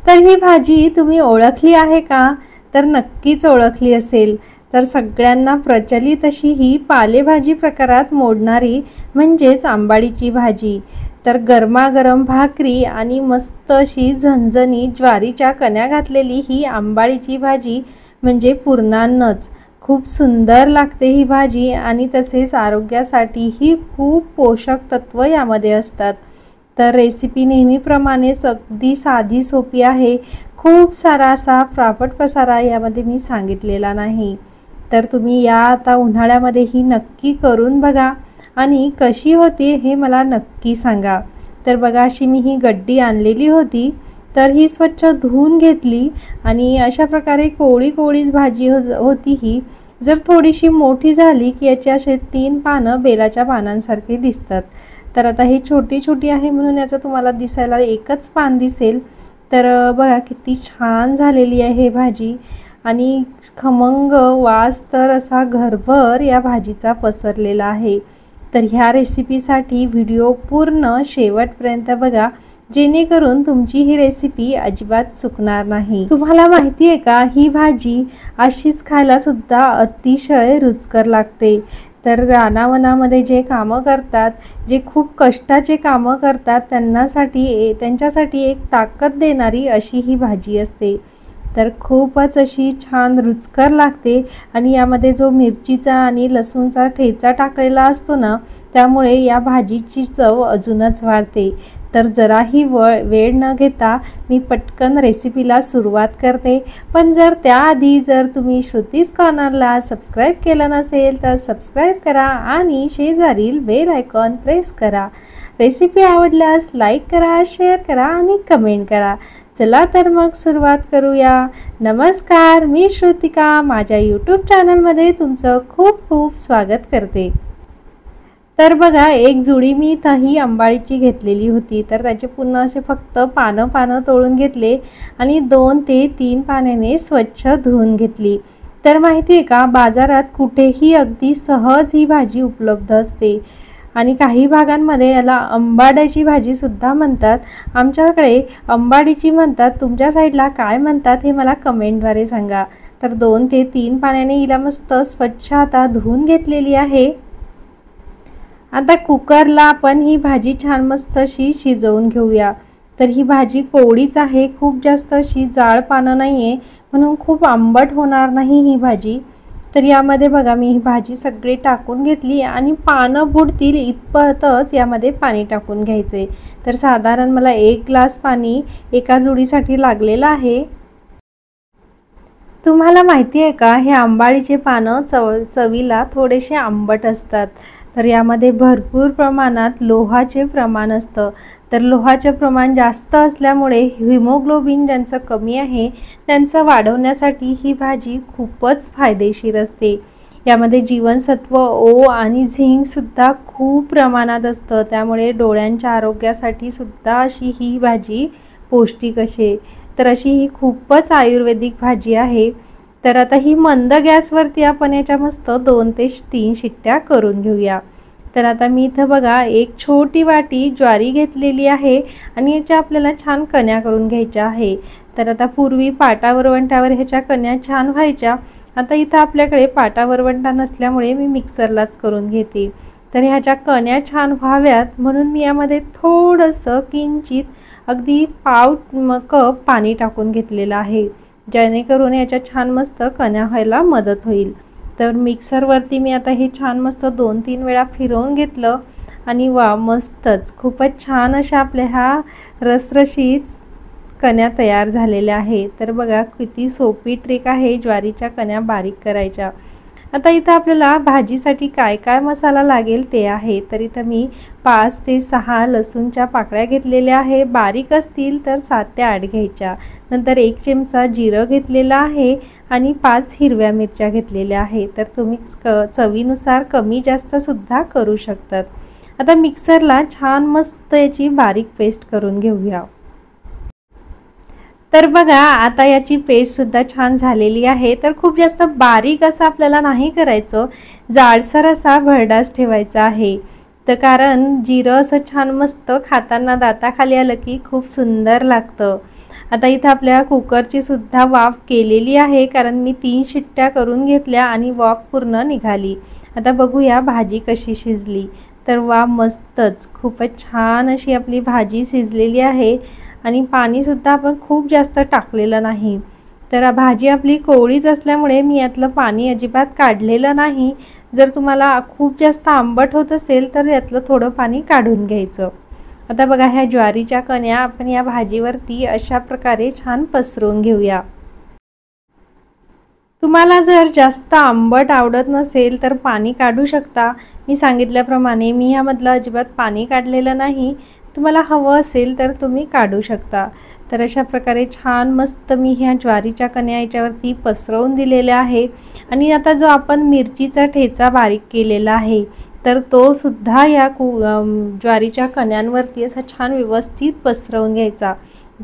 तर ही भाजी तुम्ही ओळखली आहे का? तर नक्कीच ओळखली असेल। तर सगळ्यांना प्रचलित अशी ही पालेभाजी प्रकारात मोडणारी म्हणजेच आंबाडीची भाजी। तर गरमागरम भाकरी आणि मस्त अशी झणझणीत ज्वारीच्या कण्या घातलेली ही आंबाडीची भाजी म्हणजे पुरणान्नच। खूप सुंदर लागते ही भाजी आणि तसेच आरोग्यासाठी ही खूप पोषक तत्व यामध्ये असतात। तर रेसिपी नेहमीप्रमाणेच अगदी साधी सोपी आहे। खूप सारा असा प्रापट पसारा यामध्ये मी सांगितलेला नाही। तर तुम्ही या आता उन्हाळ्यामध्ये ही नक्की करून बघा आणि कशी होती हे मला नक्की सांगा। तर बघा अशी मी ही गड्डी आणलेली होती, तर ही स्वच्छ धुवून घेतली आणि अशा प्रकारे कोवळी कोवळीच भाजी होती ही। जर थोडीशी मोठी झाली की याचे असे 3 पानं बेलाच्या पानांसारखे दिसतात। तर आता ही छोटी छोटी आहे म्हणून याचं तुम्हाला दिसायला एकच पान दिसेल। तर बघा किती छान झालेली आहे भाजी आणि खमंग वास तर असा घरभर या भाजीचा पसरलेला आहे। तर ह्या रेसिपीसाठी व्हिडिओ पूर्ण शेवटपर्यंत बघा, जेणेकरून तुमची ही रेसिपी अजिबात चुकणार नाही। तुम्हाला माहिती आहे का, ही भाजी अशीच खायला सुद्धा अतिशय रुचकर लागते। तर रानावनामध्ये जे कामं करतात, जे खूप कष्टाचे कामं करतात त्यांच्यासाठी एक ताकद देणारी अशी ही भाजी असते। तर खूपच अशी छान रुचकर लागते आणि यामध्ये जो मिरचीचा आणि लसूणचा ठेचा टाकलेला असतो ना, त्यामुळे या भाजीची चव अजूनच वाढते। तर जराही वेळ न घेता मी पटकन रेसिपीला सुरुवात करते। पण त्याआधी जर तुम्ही श्रुतीज कॉर्नरला सबस्क्राईब केलं नसेल तर सबस्क्राईब करा आणि शेजारील बेल आयकॉन प्रेस करा। रेसिपी आवडल्यास लाईक करा, शेअर करा आणि कमेंट करा। चला तर मग सुरुवात करूया। नमस्कार, मी श्रुतिका माझ्या यूट्यूब चॅनलमध्ये तुमचं खूप खूप स्वागत करते। तर बघा एक जुडी मी ही आंबाडीची घेतलेली होती। तर त्याचे पुन्हा असे फक्त पानं तोडून घेतले आणि 2 ते 3 पाण्याने स्वच्छ धुवून घेतली। तर माहिती आहे का, बाजारात कुठेही अगदी सहज ही भाजी उपलब्ध असते आणि काही भागांमध्ये याला आंबाड्याची भाजी सुद्धा म्हणतात। आमच्याकडे आंबाडीची म्हणतात, तुमच्या साईडला काय म्हणतात हे मला कमेंटद्वारे सांगा। तर 2 ते 3 पाण्याने हिला मस्त स्वच्छ आता धुवून घेतलेली आहे। आता कुकरला आपण ही भाजी छान मस्त अशी शिजवून घेऊया। तर ही भाजी कोवळीच आहे, खूप जास्त अशी जाड पानं नाही आहे, म्हणून खूप आंबट होणार नाही ही भाजी। तर यामध्ये बघा मी ही भाजी सगळी टाकून घेतली आणि पानं बुडतील इतपतच यामध्ये पाणी टाकून घ्यायचे। तर साधारण मला 1 ग्लास पाणी एका जुडीसाठी लागलेलं आहे। तुम्हाला माहिती आहे का, हे आंबाडीचे पानं चवीला थोडेसे आंबट असतात। तर यामध्ये भरपूर प्रमाणात लोहाचे प्रमाण असतं। तर लोहाचे प्रमाण जास्त असल्यामुळे हिमोग्लोबिन ज्यांचं कमी आहे त्यांचं वाढवण्यासाठी ही भाजी खूपच फायदेशीर असते। यामध्ये जीवनसत्व ओ आणि झिंक सुद्धा खूप प्रमाणात असतं, त्यामुळे डोळ्यांच्या आरोग्यासाठी सुद्धा अशी ही भाजी पौष्टिक असे। तर अशी ही खूपच आयुर्वेदिक भाजी आहे। तर आता ही मंद गॅसवरती आपण याच्या मस्त 2 ते 3 शिट्ट्या करून घेऊया। तर आता मी इथं बघा एक छोटी वाटी ज्वारी घेतलेली आहे आणि याच्या आपल्याला छान कण्या करून घ्यायच्या आहे। तर आता पूर्वी पाटा वरवंट्यावर ह्याच्या कण्या छान व्हायच्या, आता इथं आपल्याकडे पाटा वरवंटा नसल्यामुळे मी मिक्सरलाच करून घेते। तर ह्याच्या कण्या छान व्हाव्यात म्हणून मी यामध्ये थोडंसं किंचित अगदी पाव कप पाणी टाकून घेतलेलं आहे, जेणेकरून याच्या छान मस्त कण्या व्हायला मदत होईल। तर मिक्सरवरती मी आता हे छान मस्त 2-3 वेळा फिरवून घेतलं आणि वा मस्तच खूपच छान अशा आपल्या ह्या रसरशीत कण्या तयार झालेल्या आहे। तर बघा किती सोपी ट्रिक आहे ज्वारीच्या कण्या बारीक करायच्या। आता इथं आपल्याला भाजीसाठी काय काय मसाला लागेल ते आहे। तर इथं मी 5 ते 6 लसूणच्या पाकळ्या घेतलेल्या आहे, बारीक असतील तर 7 ते 8 घ्यायच्या। नंतर 1 चमचा जिरं घेतलेला आहे आणि 5 हिरव्या मिरच्या घेतलेल्या आहे। तर तुम्ही चवीनुसार कमी जास्त सुद्धा करू शकतात। आता मिक्सरला छान मस्त याची बारीक पेस्ट करून घेऊया। तर बघा आता याची पेस्ट सुद्धा छान झालेली आहे। तर खूप जास्त बारीक असं आपल्याला नाही करायचं, जाडसर असा भरडास ठेवायचा आहे। तर कारण जिरं असं छान मस्त खाताना दाताखाली आलं की खूप सुंदर लागतं। आता इथं आपल्या कुकरची सुद्धा वाफ केलेली आहे, कारण मी 3 शिट्ट्या करून घेतल्या आणि वाफ पूर्ण निघाली. आता बघूया भाजी कशी शिजली. तर वा मस्तच, खूपच छान अशी आपली भाजी शिजलेली आहे आणि पाणीसुद्धा आपण खूप जास्त टाकलेलं नाही. तर भाजी आपली कोवळीच असल्यामुळे मी यातलं पाणी अजिबात काढलेलं नाही. जर तुम्हाला खूप जास्त आंबट होत असेल तर यातलं थोडं पाणी काढून घ्यायचं. आता बघा ह्या ज्वारीच्या कण्या आपण या भाजीवरती अशा प्रकारे छान पसरवून घेऊया. तुम्हाला जर जास्त आंबट आवडत नसेल तर पाणी काढू शकता. मी सांगितल्याप्रमाणे मी यामधलं अजिबात पाणी काढलेलं नाही. तुम्हाला हवं असेल तर तुम्ही काढू शकता. तर अशा प्रकारे छान मस्त मी ह्या ज्वारीच्या कण्या याच्यावरती पसरवून दिलेल्या आहे. आणि आता जो आपण मिरचीचा ठेचा बारीक केलेला आहे तर तो सुद्धा या ज्वारीच्या कण्यांवरती असा छान व्यवस्थित पसरवून घ्यायचा,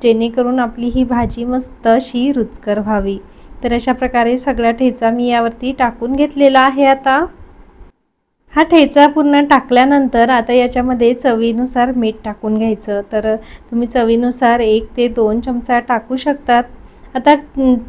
जेणेकरून आपली ही भाजी मस्त अशी रुचकर व्हावी. तर अशा प्रकारे सगळा ठेचा मी यावरती टाकून घेतलेला आहे. आता हा ठेचा पूर्ण टाकल्यानंतर आता याच्यामध्ये चवीनुसार मीठ टाकून घ्यायचं. तर तुम्ही चवीनुसार 1 ते 2 चमचा टाकू शकतात. आता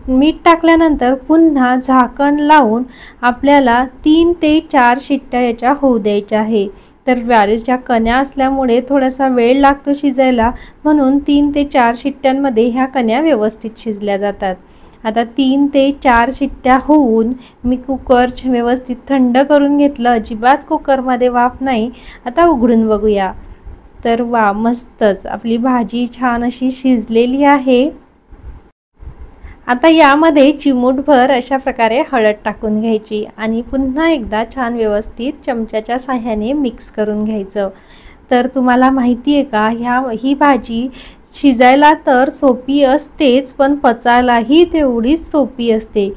मीठ टाकल्यानंतर पुन्हा झाकण लावून आपल्याला 3 ते 4 शिट्ट्या याच्या होऊ द्यायच्या आहे. तर ज्वारीच्या कण्या असल्यामुळे थोडासा वेळ लागतो शिजायला, म्हणून 3 ते 4 शिट्ट्यांमध्ये ह्या कण्या व्यवस्थित शिजल्या जातात. आता 3 ते 4 शिट्ट्या होऊन मी कुकर व्यवस्थित थंड करून घेतलं. अजिबात कुकरमध्ये वाफ नाही. आता उघडून बघूया. तर वा मस्तच आपली भाजी छान अशी शिजलेली आहे. आता यामध्ये चिमूटभर अशा प्रकारे हळद टाकून घ्यायची आणि पुन्हा एकदा छान व्यवस्थित चमच्याच्या साहाय्याने मिक्स करून घ्यायचं. तर तुम्हाला माहिती आहे का, ही भाजी शिजायला तर सोपी असतेच, पण पचायलाही तेवढीच सोपी असते.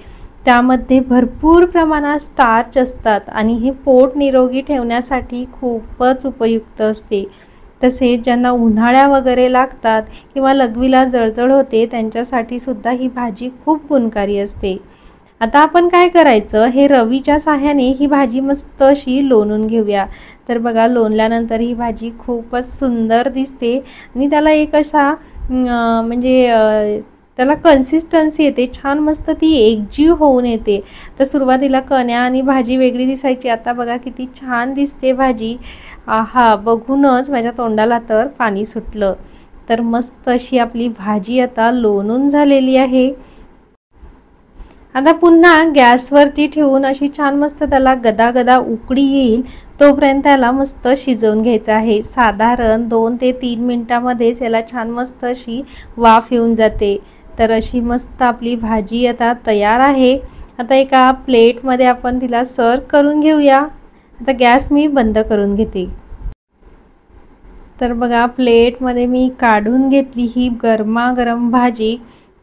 त्यामध्ये भरपूर प्रमाणात स्टार्च असतात आणि हे पोट निरोगी ठेवण्यासाठी खूपच उपयुक्त असते. तसेच ज्यांना उन्हाळ्या वगैरे लागतात किंवा लघवीला जळजळ होते त्यांच्यासाठी सुद्धा ही भाजी खूप गुणकारी असते. आता आपण काय करायचं, हे रवीच्या साहाय्याने ही भाजी मस्त अशी लोणून घेऊया. तर बघा लोणल्यानंतर ही भाजी खूपच सुंदर दिसते आणि त्याला एक असा त्याला कन्सिस्टन्सी येते छान, मस्त ती एकजीव होऊन येते. तर सुरुवातीला कण्या आणि भाजी वेगळी दिसायची, आता बघा किती छान दिसते भाजी. आहा, बघूनच माझ्या तोंडाला तर पाणी सुटलं. तर मस्त अशी आपली भाजी आता लोणून झालेली आहे. आता पुन्हा गॅसवरती ठेवून अशी छान मस्त त्याला गदागदा उकळी येईल तोपर्यंत त्याला मस्त शिजवून घ्यायचं आहे. साधारण 2 ते 3 मिनिटांमध्येच याला छान मस्त अशी वाफ येऊन जाते. तर अशी मस्त आपली भाजी आता तयार आहे. आता एका प्लेटमध्ये आपण तिला सर्व करून घेऊया. आता गॅस मी बंद करून घेते. तर बघा प्लेटमध्ये मी काढून घेतली ही गरमागरम भाजी.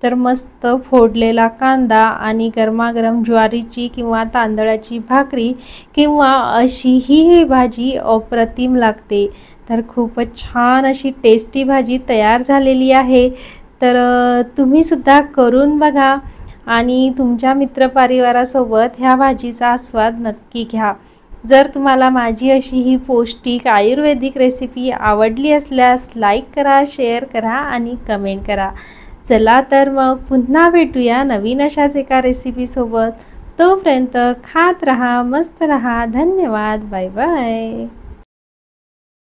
तर मस्त फोडलेला कांदा आणि गरमागरम ज्वारीची किंवा तांदळाची भाकरी किंवा अशीही ही भाजी अप्रतिम लागते. तर खूपच छान अशी टेस्टी भाजी तयार झालेली आहे. तर तुम्ही सुद्धा करून बघा आणि तुमच्या मित्रपरिवारासोबत ह्या भाजीचा आस्वाद नक्की घ्या. जर तुम्हाला माझी अशी ही पौष्टिक आयुर्वेदिक रेसिपी आवडली असल्यास लाईक करा, शेअर करा आणि कमेंट करा. चला तर मग पुन्हा भेटूया नवीन अशाच एका रेसिपीसोबत. तोपर्यंत खात रहा, मस्त रहा. धन्यवाद. Bye bye.